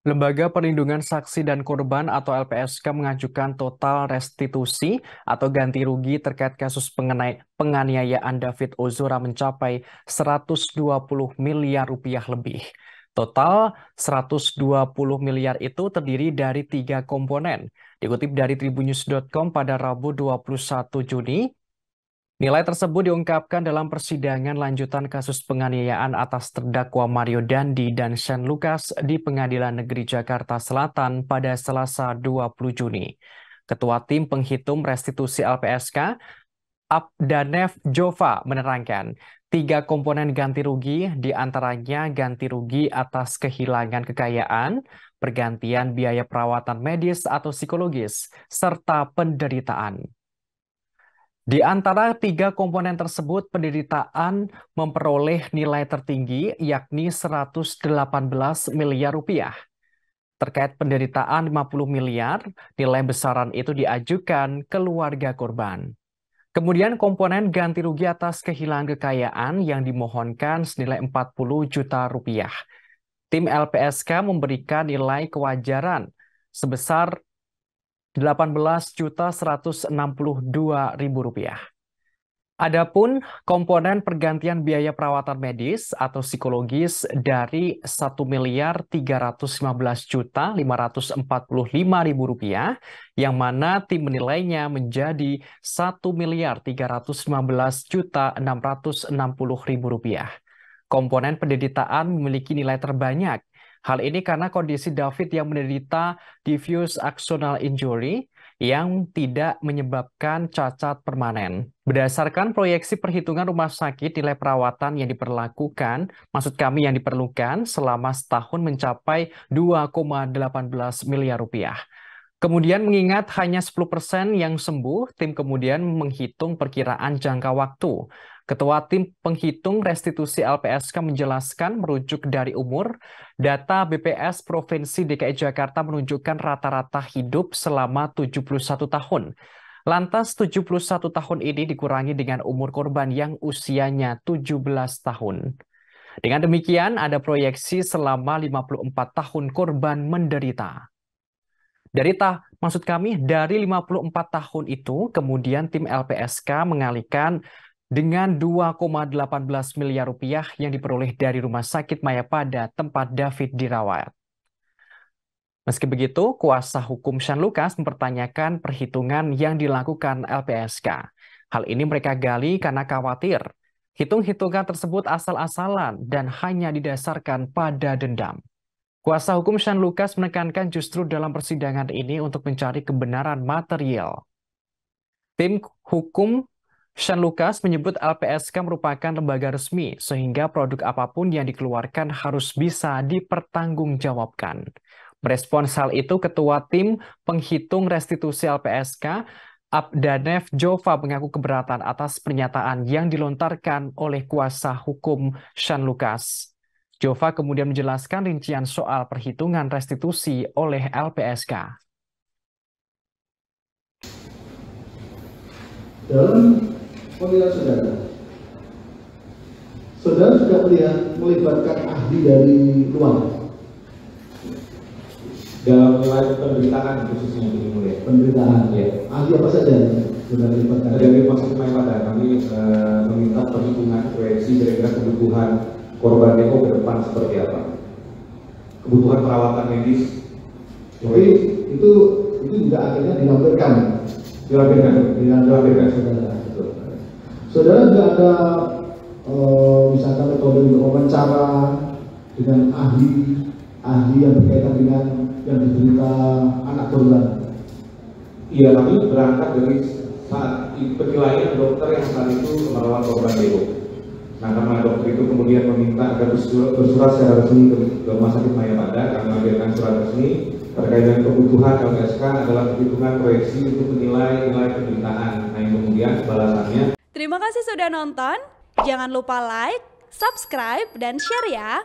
Lembaga Perlindungan Saksi dan Korban atau LPSK mengajukan total restitusi atau ganti rugi terkait kasus penganiayaan David Ozora mencapai 120 miliar rupiah lebih. Total 120 miliar itu terdiri dari 3 komponen. Dikutip dari tribunnews.com pada Rabu 21 Juni, nilai tersebut diungkapkan dalam persidangan lanjutan kasus penganiayaan atas terdakwa Mario Dandi dan Shane Lucas di Pengadilan Negeri Jakarta Selatan pada Selasa 20 Juni. Ketua Tim Penghitung Restitusi LPSK, Abdanev Jova, menerangkan 3 komponen ganti rugi diantaranya ganti rugi atas kehilangan kekayaan, pergantian biaya perawatan medis atau psikologis, serta penderitaan. Di antara 3 komponen tersebut, penderitaan memperoleh nilai tertinggi, yakni 118 miliar rupiah. Terkait penderitaan 50 miliar, nilai besaran itu diajukan keluarga korban. Kemudian komponen ganti rugi atas kehilangan kekayaan yang dimohonkan senilai 40 juta rupiah. Tim LPSK memberikan nilai kewajaran sebesar 18.162.000 rupiah. Adapun komponen pergantian biaya perawatan medis atau psikologis dari 1.315.545.000 rupiah, yang mana tim menilainya menjadi 1.315.660.000 rupiah. Komponen penderitaan memiliki nilai terbanyak. Hal ini karena kondisi David yang menderita diffuse axonal injury yang tidak menyebabkan cacat permanen. Berdasarkan proyeksi perhitungan rumah sakit, nilai perawatan yang yang diperlukan selama setahun mencapai 2,18 miliar rupiah. Kemudian mengingat hanya 10% yang sembuh, tim kemudian menghitung perkiraan jangka waktu. Ketua Tim Penghitung Restitusi LPSK menjelaskan merujuk dari umur, data BPS Provinsi DKI Jakarta menunjukkan rata-rata hidup selama 71 tahun. Lantas 71 tahun ini dikurangi dengan umur korban yang usianya 17 tahun. Dengan demikian ada proyeksi selama 54 tahun korban menderita. Dari 54 tahun itu, kemudian tim LPSK mengalihkan dengan 2,18 miliar rupiah yang diperoleh dari Rumah Sakit Mayapada tempat David dirawat. Meski begitu, kuasa hukum Shane Lucas mempertanyakan perhitungan yang dilakukan LPSK. Hal ini mereka gali karena khawatir hitung-hitungan tersebut asal-asalan dan hanya didasarkan pada dendam. Kuasa hukum Shane Lucas menekankan justru dalam persidangan ini untuk mencari kebenaran material. Tim hukum Shane Lucas menyebut LPSK merupakan lembaga resmi, sehingga produk apapun yang dikeluarkan harus bisa dipertanggungjawabkan. Merespons hal itu, Ketua Tim Penghitung Restitusi LPSK, Abdanev Jova, mengaku keberatan atas pernyataan yang dilontarkan oleh kuasa hukum Shane Lucas. Jova kemudian menjelaskan rincian soal perhitungan restitusi oleh LPSK. Dalam penilaian saudara, saudara sudah melibatkan ahli dari luar dalam nilai penderitaan khususnya ini mulai penderitaan. Ya. Ahli apa saja sudah melibatkan? Dari Rumah Sakit Mayapada kami meminta perhitungan proyeksi kira-kira kebutuhan korban deko ke depan seperti apa, kebutuhan perawatan medis. Jadi itu juga akhirnya dilampirkan saudara. Saudara juga ada misalkan metode untuk wawancara dengan ahli yang berkaitan dengan yang diderita anak korban. Iya, kami berangkat dari saat penilaian dokter yang saat itu merawat korban deko. Nah, karena dokter itu kemudian meminta agar bersurat secara resmi ke Rumah Sakit Mayapada, kami mengambilkan surat resmi terkait dengan kebutuhan LPSK adalah perhitungan proyeksi untuk menilai nilai penderitaan. Nah, yang kemudian balasannya. Terima kasih sudah nonton. Jangan lupa like, subscribe, dan share ya.